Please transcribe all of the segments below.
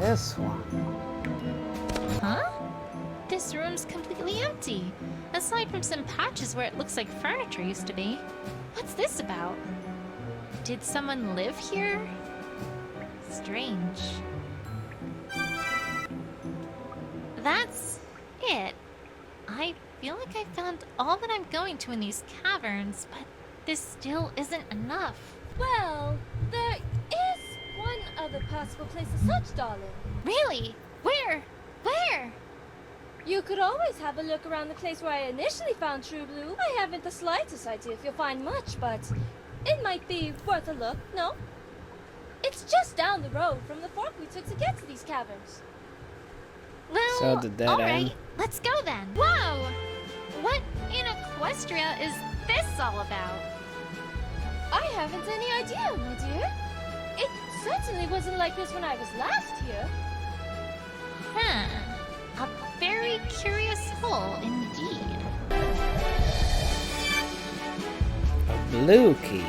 this one. Huh? This room's completely empty, aside from some patches where it looks like furniture used to be. What's this about? Did someone live here? Strange. That's it. I feel like I found all that I'm going to in these caverns, but this still isn't enough. Well, there is one other possible place to search, darling. Really? Where? Where? You could always have a look around the place where I initially found True Blue. I haven't the slightest idea if you'll find much, but it might be worth a look, no? It's just down the road from the fork we took to get to these caverns. Well, So the dead all end. right, let's go then. Whoa! What in Equestria is this all about? I haven't any idea, my dear. It certainly wasn't like this when I was last here. Huh. A very curious hole indeed. A blue key.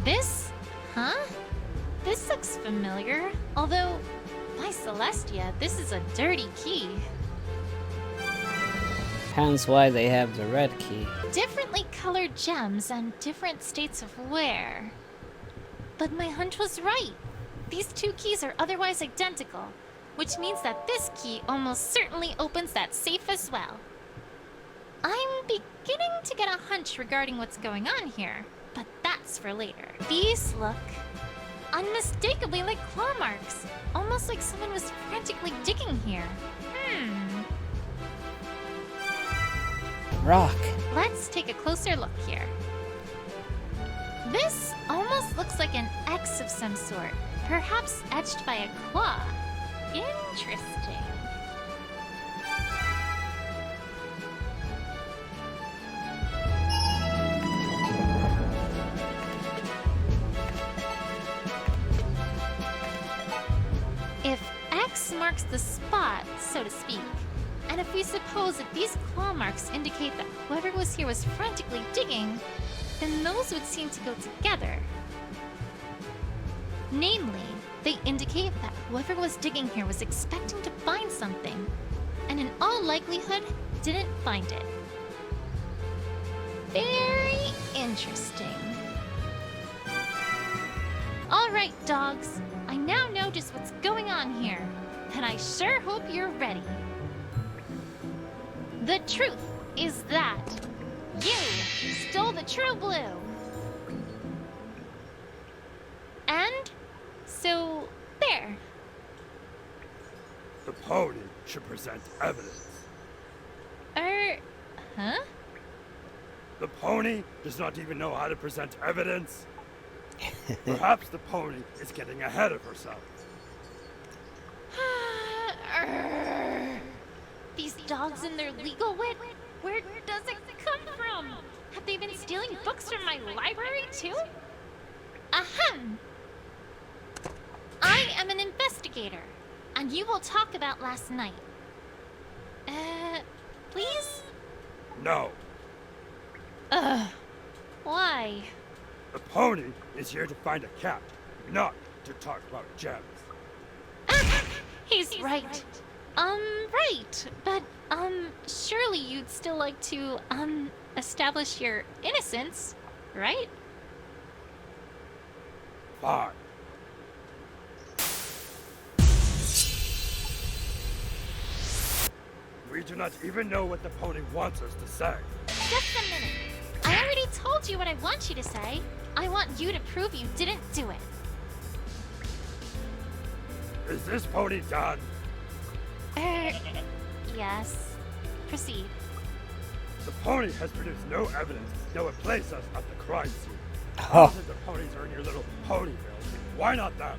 This? Huh? This looks familiar. Although, by Celestia, this is a dirty key. Hence why they have the red key. Differently colored gems and different states of wear. But my hunch was right. These two keys are otherwise identical, which means that this key almost certainly opens that safe as well. I'm beginning to get a hunch regarding what's going on here, but that's for later. These look unmistakably like claw marks, almost like someone was frantically digging here. Rock. Let's take a closer look here. This almost looks like an X of some sort, perhaps etched by a claw. Interesting. If X marks the spot, so to speak, and if we suppose that these claw marks indicate that whoever was here was frantically digging, then those would seem to go together. Namely, they indicate that whoever was digging here was expecting to find something, and in all likelihood, didn't find it. Very interesting. Alright, dogs. I now know just what's going on here, and I sure hope you're ready. The truth is that you stole the True Blue. And so, there. The pony should present evidence. Huh? The pony does not even know how to present evidence. Perhaps the pony is getting ahead of herself. These dogs and their legal wit? Where does it come from? Have they been stealing books from my library too? Ahem! I am an investigator, and you will talk about last night. Please? No, Why? the pony is here to find a cat, not to talk about gems. He's right. Right. But, surely you'd still like to, establish your innocence, right? Fine. We do not even know what the pony wants us to say. Just a minute. I already told you what I want you to say. I want you to prove you didn't do it. Is this pony done? Yes. Proceed. The pony has produced no evidence that would place us at the crime scene. Oh, Thousands of ponies are in your little Ponyville. Why not them?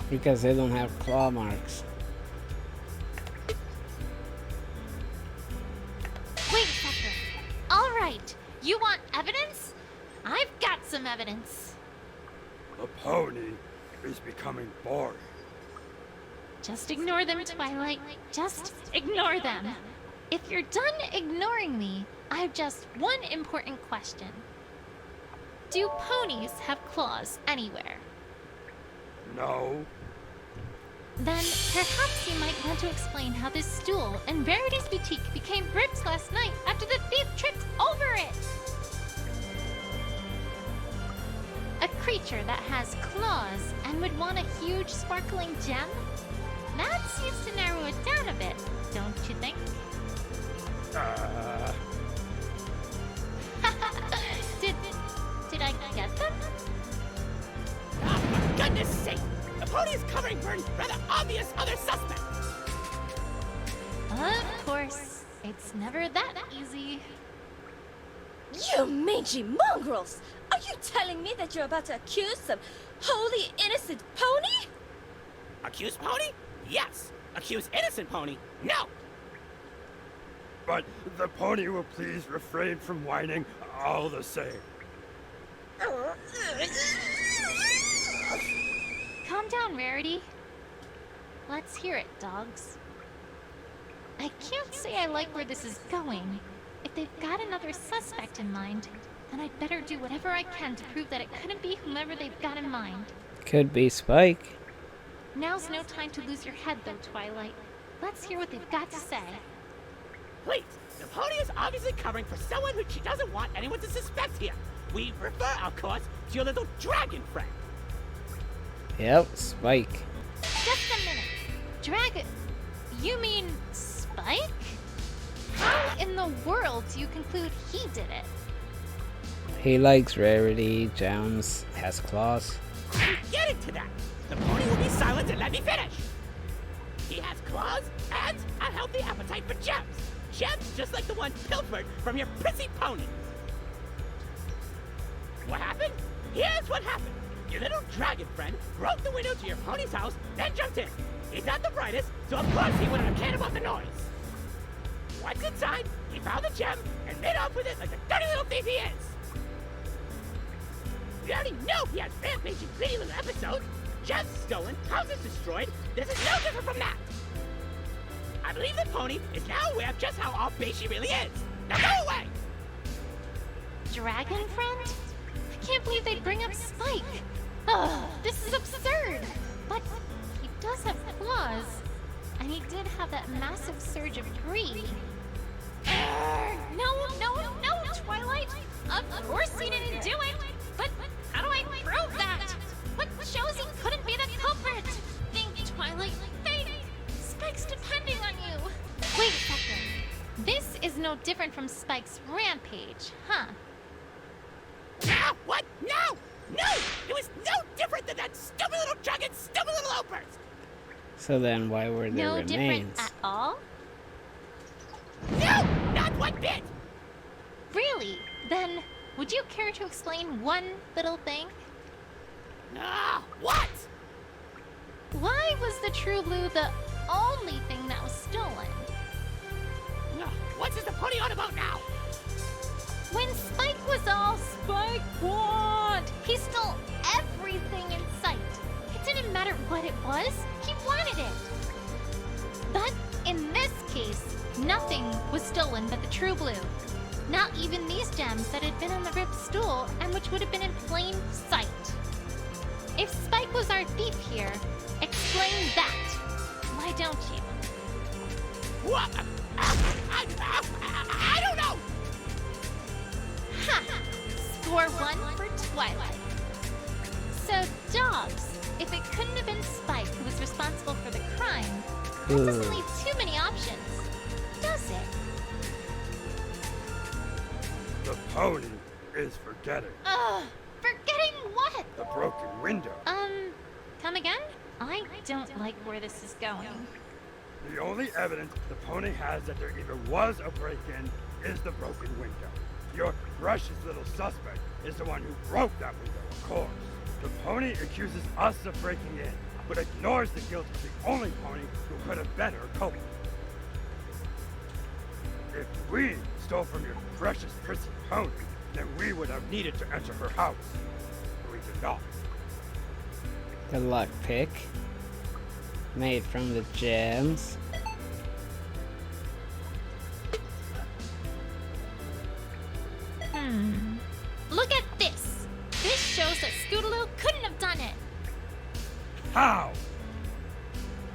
because they don't have claw marks. Wait a second. All right. You want evidence? I've got some evidence. The pony is becoming boring. Just ignore them, Twilight. Just ignore them. If you're done ignoring me, I have just one important question. Do ponies have claws anywhere? No. Then perhaps you might want to explain how this stool in Rarity's boutique became Rip's last night after the thief tripped over it. A creature that has claws and would want a huge sparkling gem? That seems to narrow it down a bit, don't you think? Did I get them? Ah, for goodness sake! The pony is covering for a rather obvious other suspect! Of course, it's never that easy. You mangy mongrels! Are you telling me that you're about to accuse some wholly innocent pony? Accuse pony? Yes. Accuse innocent pony? No! But the pony will please refrain from whining all the same. Calm down, Rarity. Let's hear it, dogs. I can't say I like where this is going. If they've got another suspect in mind, then I'd better do whatever I can to prove that it couldn't be whomever they've got in mind. Could be Spike. Now's no time to lose your head, though, Twilight. Let's hear what they've got to say. Please, the pony is obviously covering for someone who she doesn't want anyone to suspect here. We refer, of course, to your little dragon friend. Yep, Spike. Just a minute. Dragon... You mean Spike? How in the world do you conclude he did it? He likes Rarity, Gems, has claws. I'm getting to that. The pony will be silent and let me finish. He has claws and a healthy appetite for gems. Gems just like the one pilfered from your prissy pony. What happened? Here's what happened. Your little dragon friend broke the window to your pony's house, then jumped in. He's not the brightest, so of course he wouldn't have cared about the noise. Once inside, he found the gem and made off with it like the dirty little thief he is. We already know he has rampaging greedy little episodes. Gems stolen, houses destroyed. This is no different from that. I believe the pony is now aware of just how off base she really is. Now go away! Dragon friend? I can't believe they'd bring up Spike. Ugh, this is absurd. But he does have claws. And he did have that massive surge of greed. No, Twilight. Of course he didn't do it. But how do I prove that? What shows he couldn't be the culprit? Think, Twilight, think. Spike's depending on you. Wait a second. This is no different from Spike's rampage, huh? Ah, what? No! No! It was no different than that stupid little dragon's stupid little outburst! So then why were there No different remains? at all? No! Not one bit! Really? Then, would you care to explain one little thing? Ah, what? Why was the True Blue the only thing that was stolen? Ah, what is the pony on about now? When Spike was all Spike want, he stole everything in sight. It didn't matter what it was, he wanted it. But in this case, nothing was stolen but the True Blue. Not even these gems that had been on the ripped stool and which would have been in plain sight. If Spike was our thief here, explain that. Why don't you? What? I don't know! Ha! Score one for Twilight. So, dogs, if it couldn't have been Spike who was responsible for the crime, that doesn't leave too many options, does it? The pony is forgetting Ugh, forgetting what? the broken window. Come again? I don't like where this is going. The only evidence the pony has that there even was a break-in is the broken window. Your precious little suspect is the one who broke that window, of course. The pony accuses us of breaking in, but ignores the guilt of the only pony who could have been her culprit. If we stole from your precious prissy pony, then we would have needed to enter her house. But we did not. The luck pick. Made from the gems. Look at this! This shows that Scootaloo couldn't have done it! How?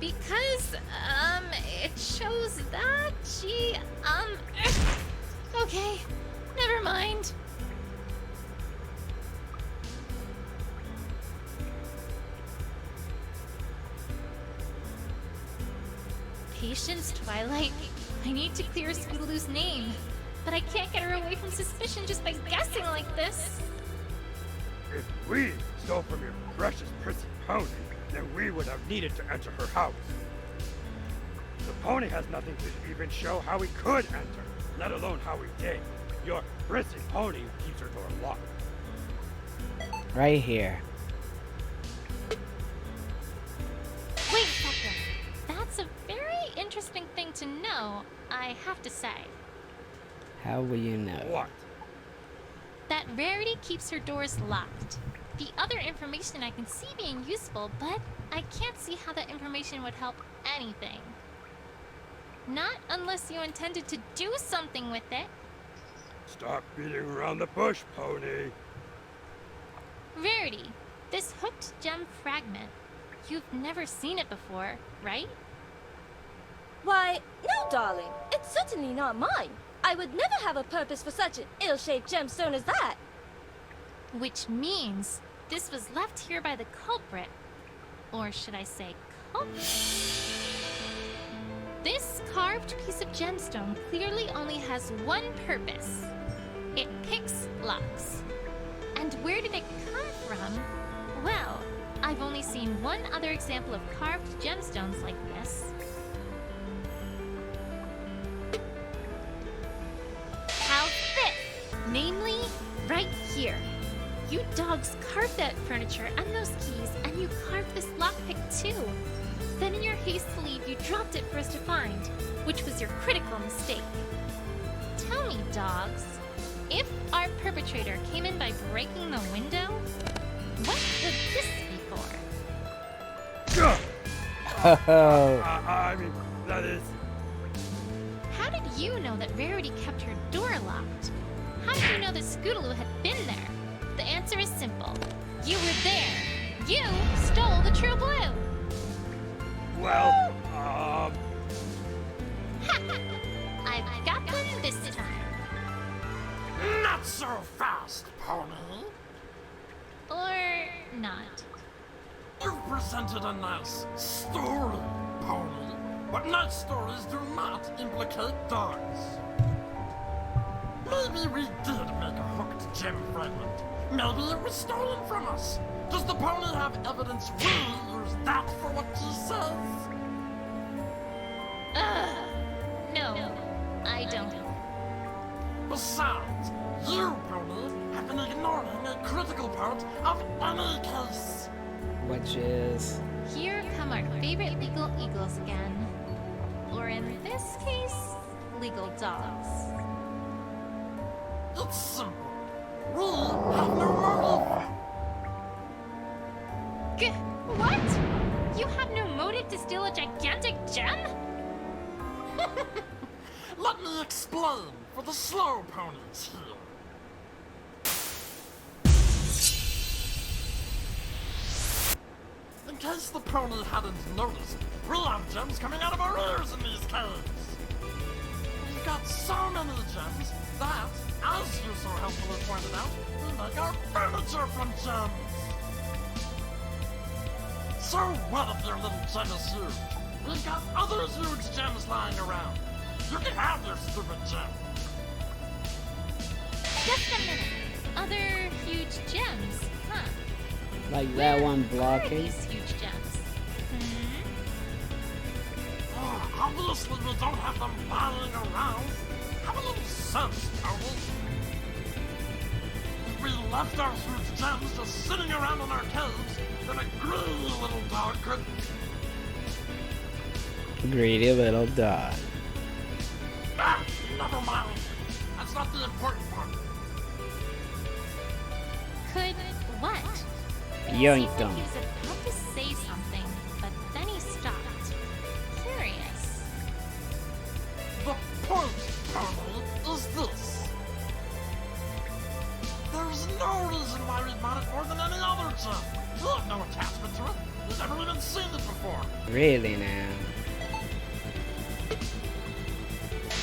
Because, it shows that she, okay, never mind. Patience, Twilight. I need to clear Scootaloo's name, but I can't get her away from suspicion just by guessing like this. If we stole from your precious prissy pony, then we would have needed to enter her house. The pony has nothing to even show how we could enter, let alone how we did. Your prissy pony keeps her door locked. Right here. Wait a second. That's a very interesting thing to know, I have to say. How will you know? What? That Rarity keeps her doors locked. The other information I can see being useful, but I can't see how that information would help anything. Not unless you intended to do something with it. Stop beating around the bush, pony. Rarity, this hooked gem fragment. You've never seen it before, right? Why, no, darling. It's certainly not mine. I would never have a purpose for such an ill-shaped gemstone as that. Which means this was left here by the culprit. Or should I say culprit? This carved piece of gemstone clearly only has one purpose. It picks locks. And where did it come from? Well, I've only seen one other example of carved gemstones like this. How's this? Namely, right here. You dogs carved that furniture and those keys, and you carved this lockpick too. Then in your haste to leave, you dropped it for us to find, which was your critical mistake. Tell me, dogs, if our perpetrator came in by breaking the window, what could this be for? Ugh! Oh, I mean, that is... How did you know that Rarity kept her door locked? How did you know that Scootaloo had been there? The answer is simple. You were there. You stole the True Blue. Well, I've got one this time. Not so fast, pony. Or not. You've presented a nice story, pony. But nice stories do not implicate dogs. Maybe we did make a hooked gem fragment. Maybe it was stolen from us. Does the pony have evidence we use that for what he says? No, I don't. Besides, you, pony, have been ignoring a critical part of any case. which is Here come our favorite legal eagles again. Or in this case, legal dogs. It's simple. We have no motive. What? You have no motive to steal a gigantic gem? Let me explain for the slow ponies here. In case the pony hadn't noticed, we have gems coming out of our ears in these caves. We've got so many gems that, as you so helpfully pointed out, we make our furniture from gems. So what if your little gem is huge? We've got other huge gems lying around. You can have your stupid gem. Just a minute. Other huge gems, huh? like that one Where are blocking. these huge gems? Oh, obviously we don't have them lying around. Have a little sense, Toby. If we left our huge gems just sitting around in our caves, then a greedy little dog could... Greedy little dog. Ah, never mind. That's not the important part. Could what? Yoink Seemed them. like he was about to say something, but then he stopped. Curious. The point, Tony, is this. There's no reason why we'd want it more than any other gem. We have no attachment to it. You've never even seen it before. Really now?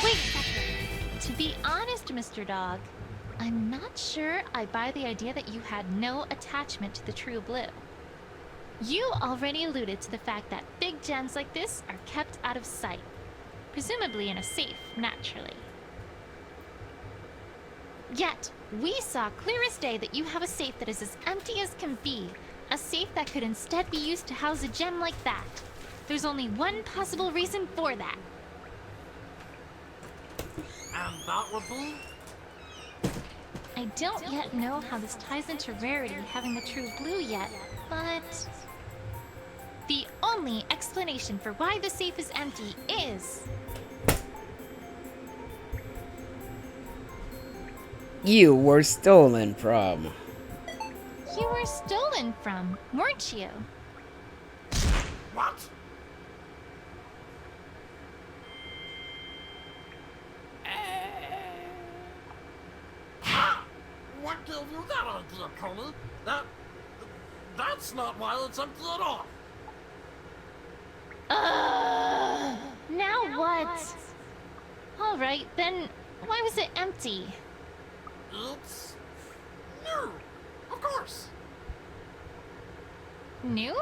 Wait a second. To be honest, Mr. Dog, I'm not sure I buy the idea that you had no attachment to the True Blue. You already alluded to the fact that big gems like this are kept out of sight. Presumably in a safe, naturally. Yet, we saw clear as day that you have a safe that is as empty as can be. A safe that could instead be used to house a gem like that. There's only one possible reason for that. And that would be? I don't yet know how this ties into Rarity having the True Blue yet, but... the only explanation for why the safe is empty is... You were stolen from. you were stolen from, weren't you? What? What gave you that idea, Coney? That's not why it's empty at all. Now what? Alright, then why was it empty? It's new, of course. New?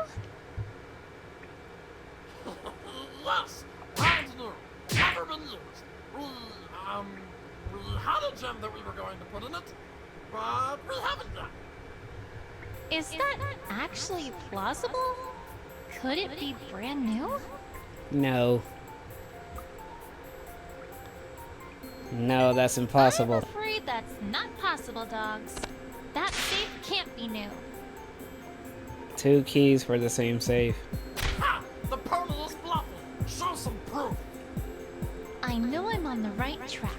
Yes, brand new, never been used. We had a gem that we were going to put in it, but we haven't yet. Is that actually plausible? Could it be brand new? No. No, that's impossible. I'm afraid that's not possible, dogs. That safe can't be new. 2 keys for the same safe. Ha! The pony is bluffing. Show some proof. I know I'm on the right track.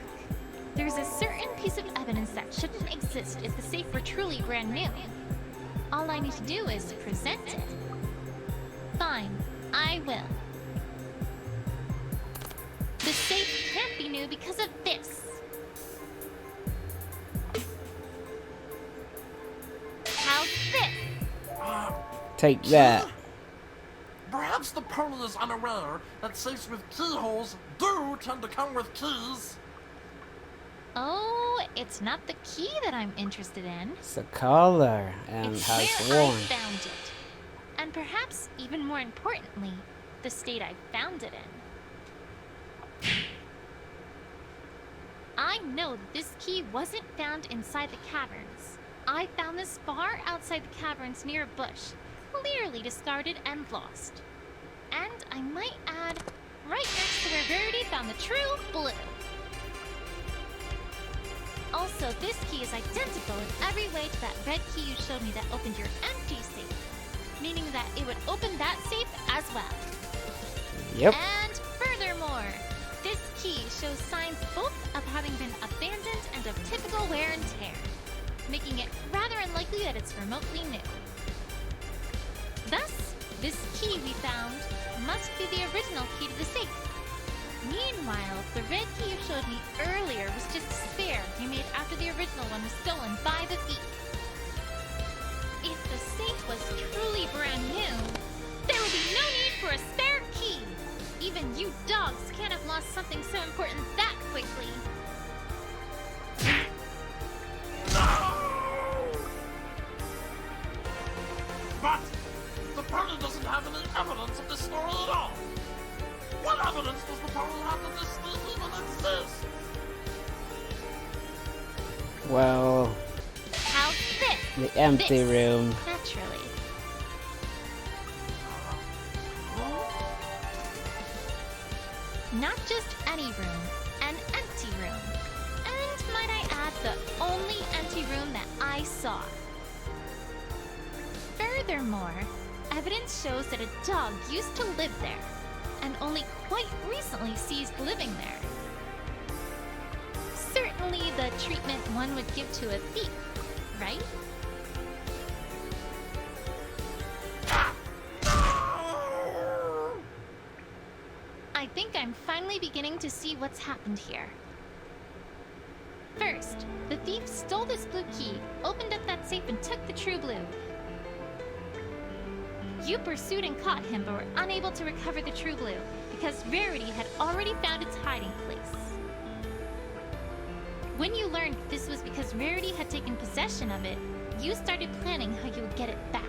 There's a certain piece of evidence that shouldn't exist if the safe were truly brand new. All I need to do is present it. Fine, I will. The safe can't be new because of this. How's this? Take that. Perhaps the pony is unaware that safes with keyholes do tend to come with keys. Oh, it's not the key that I'm interested in. It's the color and It's how it's where I worn. found it. And perhaps even more importantly, the state I found it in. I know that this key wasn't found inside the caverns. I found this far outside the caverns near a bush, clearly discarded and lost. And I might add, right next to where Verity found the True Blue. Also, this key is identical in every way to that red key you showed me that opened your empty safe, meaning that it would open that safe as well. Yep. And furthermore, this key shows signs both of having been abandoned and of typical wear and tear, making it rather unlikely that it's remotely new. Thus, this key we found must be the original key to the safe. Meanwhile, the red key you showed me earlier was just a spare you made after the original one was stolen by the thief. If the safe was truly brand new, there would be no need for a spare key. Even you dogs can't have lost something so important that quickly. But the pony doesn't have any evidence of this story at all. What evidence does the pony have that this thief even exists? Well, How's this? the empty This. room. Naturally. Not just any room, an empty room. And might I add, the only empty room that I saw. Furthermore, evidence shows that a dog used to live there, and only quite recently ceased living there. Certainly the treatment one would give to a thief, right? I think I'm finally beginning to see what's happened here. First, the thief stole this blue key, opened up that safe, and took the True Blue. You pursued and caught him, but were unable to recover the True Blue because Rarity had already found its hiding place. When you learned this was because Rarity had taken possession of it, you started planning how you would get it back.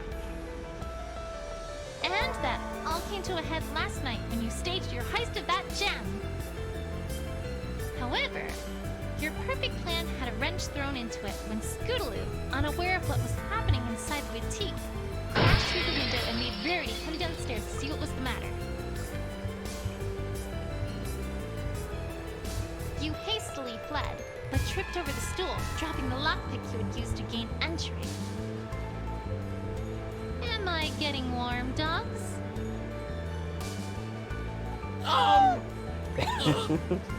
And that all came to a head last night when you staged your heist of that gem. However, your perfect plan had a wrench thrown into it when Scootaloo, unaware of what was happening inside the boutique, crashed through the window and made Rarity come downstairs to see what was the matter. You hastily fled, but tripped over the stool, dropping the lockpick you had used to gain entry. Am I getting warm, dogs?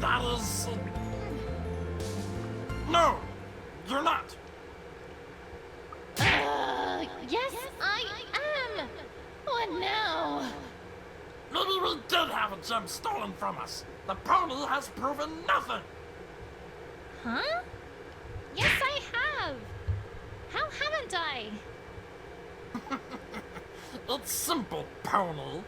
That is... No, you're not. Yes, I am! What now? Maybe we did have a gem stolen from us. The pony has proven nothing. Huh? Yes, I have! How haven't I? It's simple, Pony.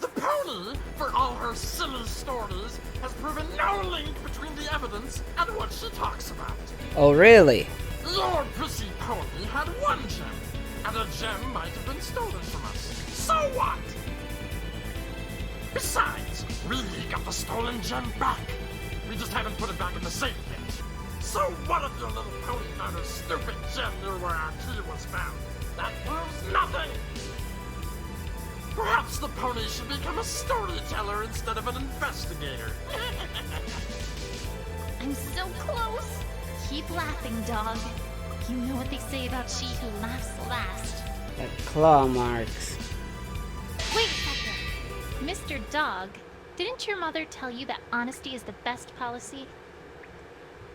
The pony, for all her silly stories, has proven no link between the evidence and what she talks about. Oh, really? Your pussy pony had one gem, and a gem might have been stolen from us. So what? Besides, we got the stolen gem back. We just haven't put it back in the safe yet. So what if your little pony found a stupid gem near where our key was found? That proves nothing! Perhaps the pony should become a storyteller instead of an investigator. I'm so close! Keep laughing, dog. You know what they say about she who laughs last. That claw marks. Wait a second. Mr. Dog, didn't your mother tell you that honesty is the best policy?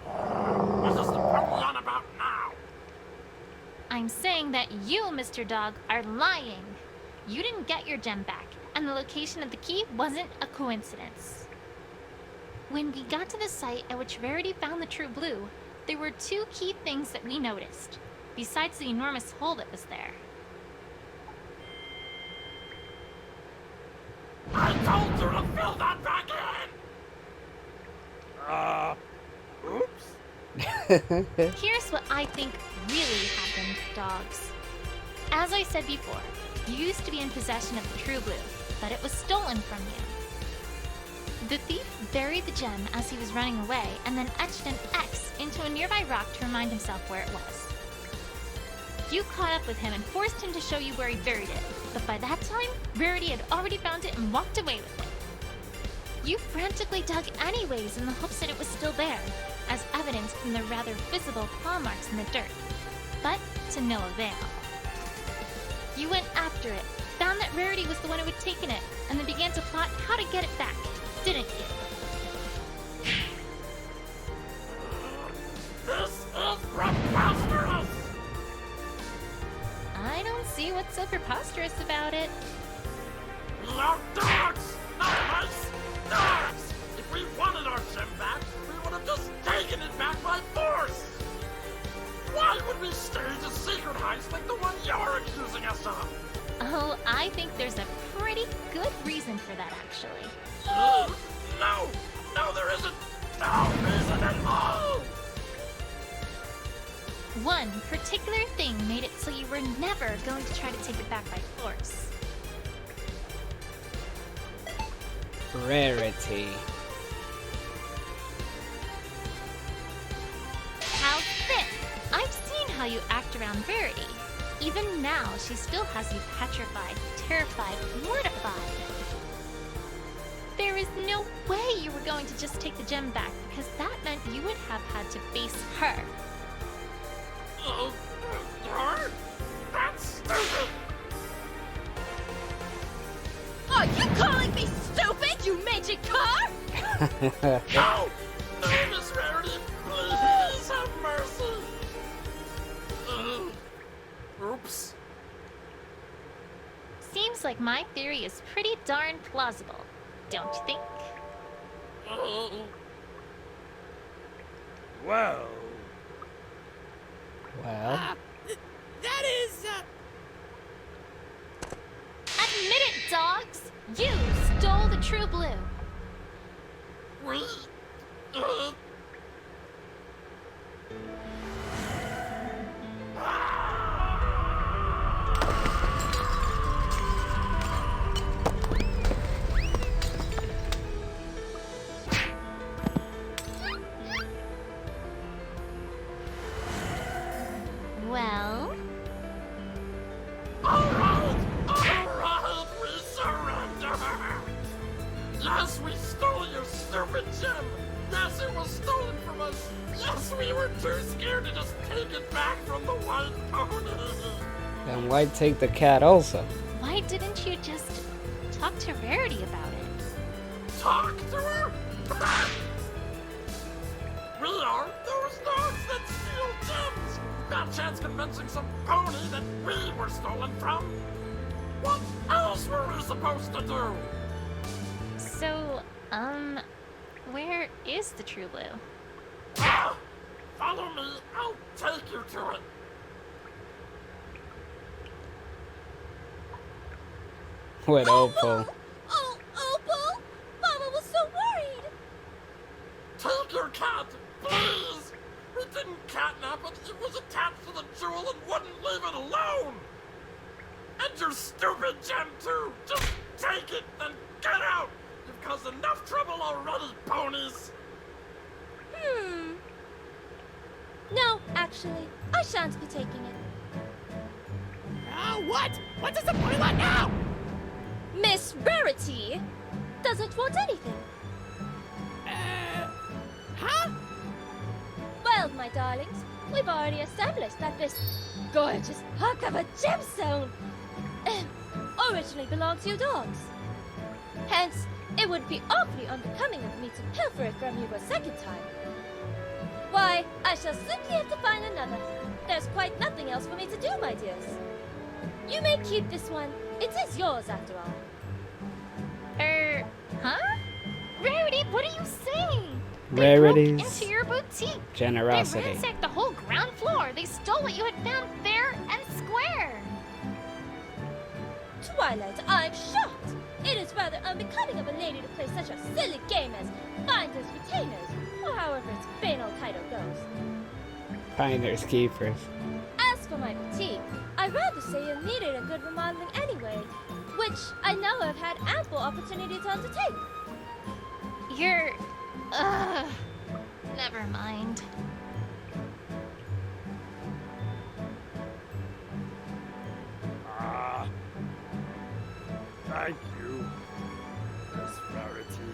What is the pony on about now? I'm saying that you, Mr. Dog, are lying. You didn't get your gem back, and the location of the key wasn't a coincidence. When we got to the site at which Rarity found the True Blue, there were two key things that we noticed, besides the enormous hole that was there. I told you to fill that back in! Oops. Here's what I think really happened, dogs. As I said before, you used to be in possession of the True Blue, but it was stolen from you. The thief buried the gem as he was running away and then etched an X into a nearby rock to remind himself where it was. You caught up with him and forced him to show you where he buried it, but by that time, Rarity had already found it and walked away with it. You frantically dug anyways in the hopes that it was still there, as evidenced from the rather visible claw marks in the dirt, but to no avail. You went after it, found that Rarity was the one who had taken it, and then began to plot how to get it back, didn't you? This is preposterous! I don't see what's so preposterous about it. No dogs! No mice! Dogs! If we wanted our gem back, we would have just taken it back by force! Why would we stage a secret heist like the one you're accusing us of? Oh, I think there's a pretty good reason for that, actually. No! No, there isn't! No reason at all! One particular thing made it so you were never going to try to take it back by force. Rarity. How's this? I've seen how you act around Rarity. Even now, she still has you petrified, terrified, mortified. There is no way you were going to just take the gem back, because that meant you would have had to face her. Her? That's stupid! Are you calling me stupid, you magic car? No! No, Miss Rarity, please have mercy! Oops. Seems like my theory is pretty darn plausible, don't you think? Well, Well, That is, dogs! You stole the True Blue. We... uh... Well, Alright, we surrender! Yes, we stole your stupid gem! Yes, it was stolen from us! Yes, we were too scared to just take it back from the white pony! Then why take the cat also? why didn't you just talk to Rarity about it? Talk to her? We are those dogs that steal gems! Bad chance convincing some pony that we were stolen from! What else were we supposed to do? So, where is the True Blue? Ah! Follow me, I'll take you to it! With Opal. Oh, Opal! Mama was so worried! Take your cat, please! We didn't catnap it, it was attached to the jewel and wouldn't leave it alone! And your stupid gem too! Just take it, then get out! You've caused enough trouble already, ponies! No, actually, I shan't be taking it. What? What does the pony want now? Miss Rarity doesn't want anything. Huh? Well, my darlings, we've already established that this gorgeous hunk of a gemstone originally belonged to you dogs. Hence, it would be awfully unbecoming of me to pilfer it from you a second time. Why, I shall simply have to find another. There's quite nothing else for me to do, my dears. You may keep this one. It is yours, after all. Huh? Rarity, what are you saying? Rarities. They broke into your boutique. Generosity. They ransacked the whole ground floor. They stole what you had found fair and square. Twilight, I'm shocked. It is rather unbecoming of a lady to play such a silly game as finders retainers, or however its banal title goes. Finders keepers. As for my boutique, I'd rather say it needed a good remodeling anyway, which I now have had ample opportunity to undertake. You're... Never mind. Ah. Thank you, Miss Rarity.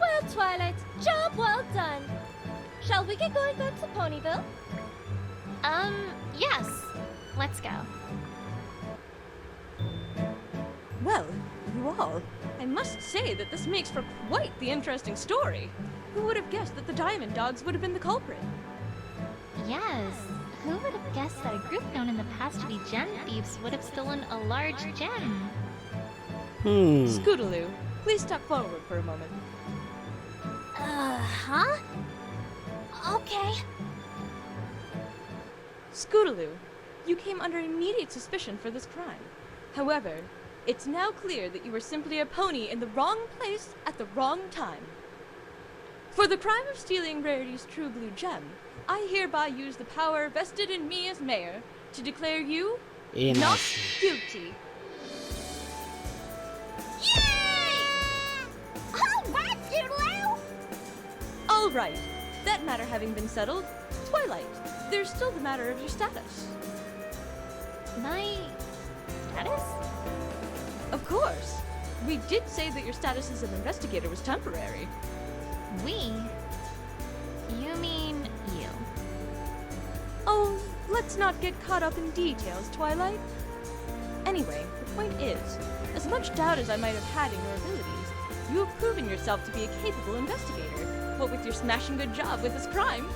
Well, Twilight, job well done. Shall we get going back to Ponyville? Yes. Let's go. Well, you all, I must say that this makes for quite the interesting story. Who would have guessed that the Diamond Dogs would have been the culprit? Yes. Who would have guessed that a group known in the past to be gem thieves would have stolen a large gem? Scootaloo, please step forward for a moment. Huh? Okay. Scootaloo, you came under immediate suspicion for this crime. However, it's now clear that you were simply a pony in the wrong place at the wrong time. For the crime of stealing Rarity's True Blue Gem, I hereby use the power vested in me as mayor to declare you not Enos. guilty. All right, that matter having been settled, Twilight, there's still the matter of your status. My... status? Of course. We did say that your status as an investigator was temporary. We? You mean you? Oh, let's not get caught up in details, Twilight. Anyway, the point is, as much doubt as I might have had in your abilities, you have proven yourself to be a capable investigator, what with your smashing good job with this crime.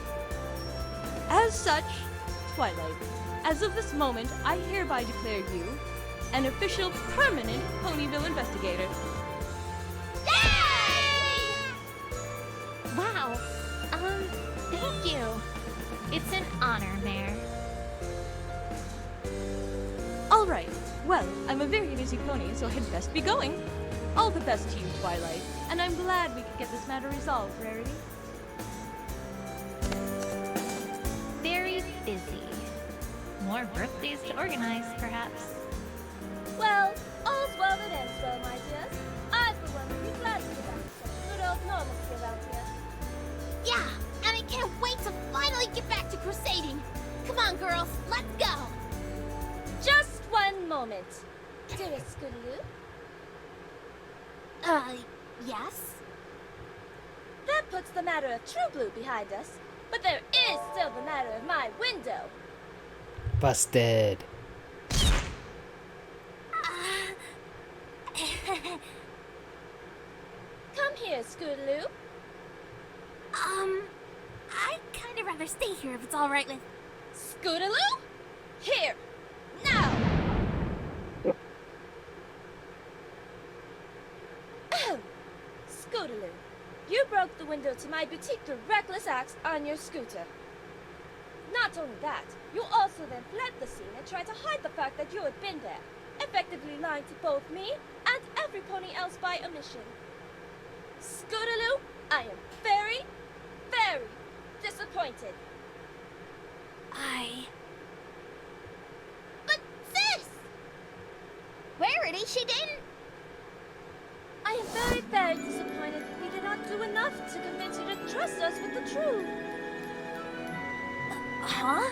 As such, Twilight, as of this moment, I hereby declare you an official permanent Ponyville investigator. Wow. Thank you. It's an honor, Mayor. All right, Well, I'm a very busy pony, so I'd best be going. All the best to you, Twilight, and I'm glad we could get this matter resolved, Rarity. Very busy. More birthdays to organize, perhaps. Well, all's well that ends well, my dears. I, for one, would be glad to get back to some good old normalcy around here. Yeah, and I can't wait to finally get back to crusading. Come on, girls, let's go. Just one moment. Dearest Scootaloo, Yes? that puts the matter of True Blue behind us. But there is still the matter of my window. Busted. Come here, Scootaloo. I'd kind of rather stay here if it's all right with... Scootaloo? Here! Now! Scootaloo, you broke the window to my boutique through reckless acts on your scooter. Not only that, you also then fled the scene and tried to hide the fact that you had been there, effectively lying to both me and every pony else by omission. Scootaloo, I am very, very disappointed. But sis! Rarity, she didn't... I am very, very disappointed that we did not do enough to convince you to trust us with the truth. Huh?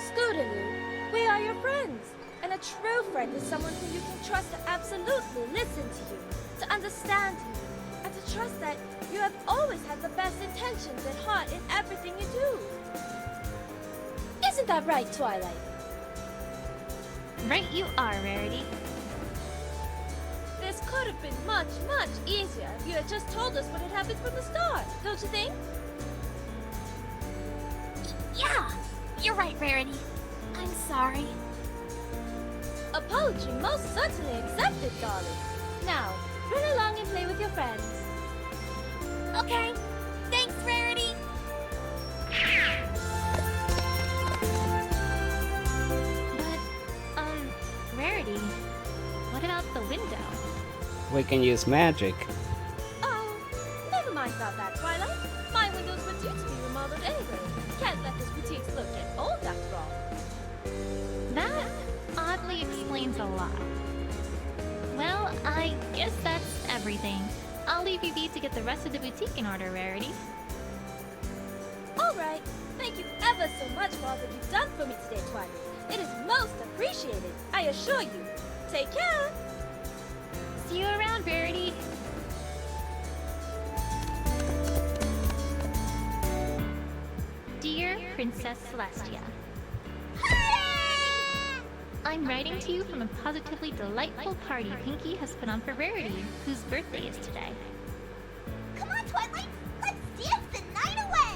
Scootaloo, we are your friends. And a true friend is someone who you can trust to absolutely listen to you, to understand you, and to trust that you have always had the best intentions at heart in everything you do. Isn't that right, Twilight? Right you are, Rarity. This could have been much, much easier if you had just told us what had happened from the start, don't you think? Yeah, you're right, Rarity. I'm sorry. Apology most certainly accepted, darling. Now, run along and play with your friends. Okay, thanks, Rarity. But, Rarity, what about the window? We can use magic. Oh, never mind about that, Twilight. My windows were due to be remodeled anyway. Can't let this boutique look get old after all. That oddly explains a lot. Well, I guess that's everything. I'll leave you be to get the rest of the boutique in order, Rarity. All right. Thank you ever so much for all that you've done for me today, Twilight. It is most appreciated, I assure you. Take care. See you around, Rarity. Dear Princess Celestia, I'm writing to you from a positively delightful party Pinkie has put on for Rarity, whose birthday is today. Come on, Twilight, let's dance the night away!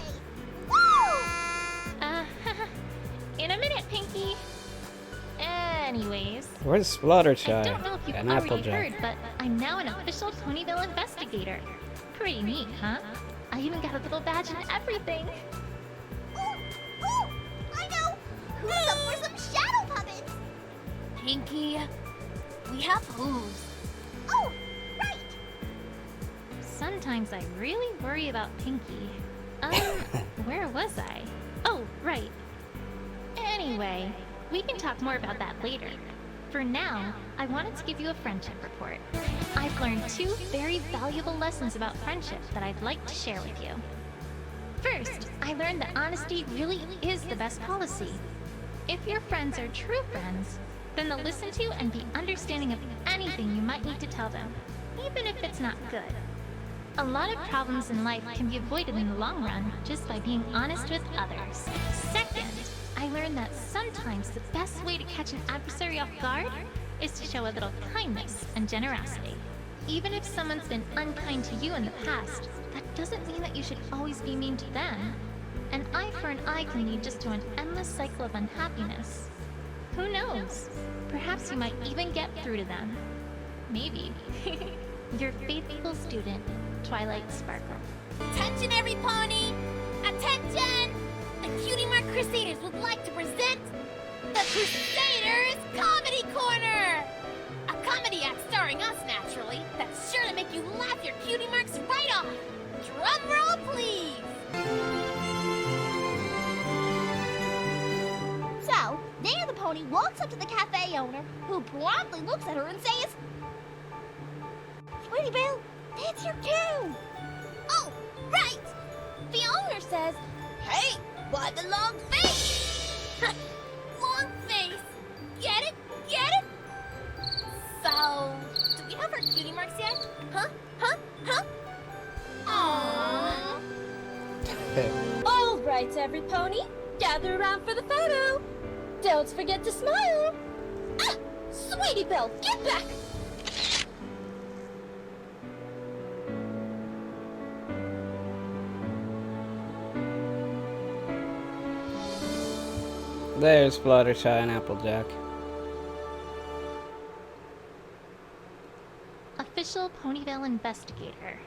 Woo! In a minute, Pinkie. Anyways, Where's I Fluttershy don't know if you've and already Applejack? heard, but I'm now an official Ponyville investigator. Pretty neat, huh? I even got a little badge and everything. Ooh, I know! Who's up for some shadow puppets? Pinkie, we have hooves. Oh, right! Sometimes I really worry about Pinkie. Where was I? Oh, right. Anyway, we can talk more about that later. For now, I wanted to give you a friendship report. I've learned 2 very valuable lessons about friendship that I'd like to share with you. First, I learned that honesty really is the best policy. If your friends are true friends, then they'll listen to and be understanding of anything you might need to tell them, even if it's not good. A lot of problems in life can be avoided in the long run just by being honest with others. Second, I learned that sometimes the best way to catch an adversary off guard is to show a little kindness and generosity. Even if someone's been unkind to you in the past, that doesn't mean that you should always be mean to them. An eye for an eye can lead just to an endless cycle of unhappiness. Who knows? Perhaps you might even get through to them. Maybe. Your faithful student, Twilight Sparkle. Attention, every pony! Attention! The Cutie Mark Crusaders would like to present The Crusaders Comedy Corner! A comedy act starring us, naturally, that's sure to make you laugh your cutie marks right off. Drum roll, please! So, Dana the Pony walks up to the cafe owner, who promptly looks at her and says, Sweetie Belle, that's your cue! Oh, right! The owner says, Hey, why the long face? Long face! Get it? Get it? So, do we have our cutie marks yet? Huh? Huh? Huh? Aww. All right, every pony, gather around for the photo. Don't forget to smile. Ah, Sweetie Belle, get back! There's Fluttershy and Applejack. Official Ponyville investigator.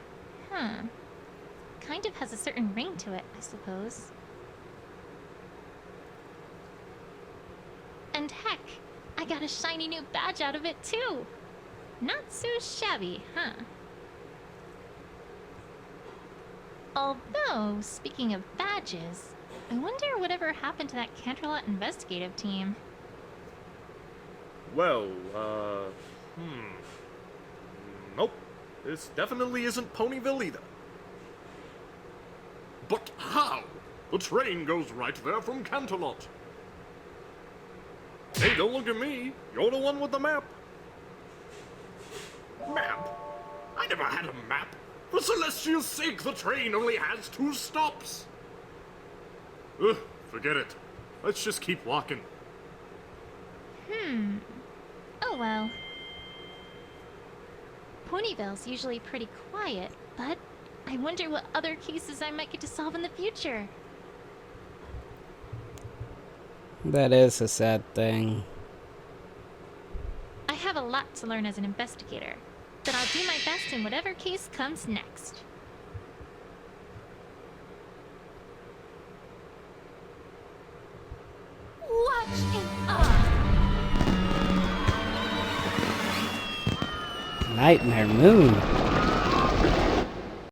Huh. Kind of has a certain ring to it, I suppose. And heck, I got a shiny new badge out of it too. Not so shabby, huh? Although, speaking of badges, I wonder whatever happened to that Canterlot investigative team. Well, Nope. This definitely isn't Ponyville either. But how? The train goes right there from Canterlot. Hey, don't look at me. You're the one with the map. Map? I never had a map. For Celestia's sake, the train only has 2 stops. Ugh, forget it. Let's just keep walking. Oh well. Ponyville's usually pretty quiet, but I wonder what other cases I might get to solve in the future. That is a sad thing. I have a lot to learn as an investigator, but I'll do my best in whatever case comes next. Watch and eye! Nightmare Moon.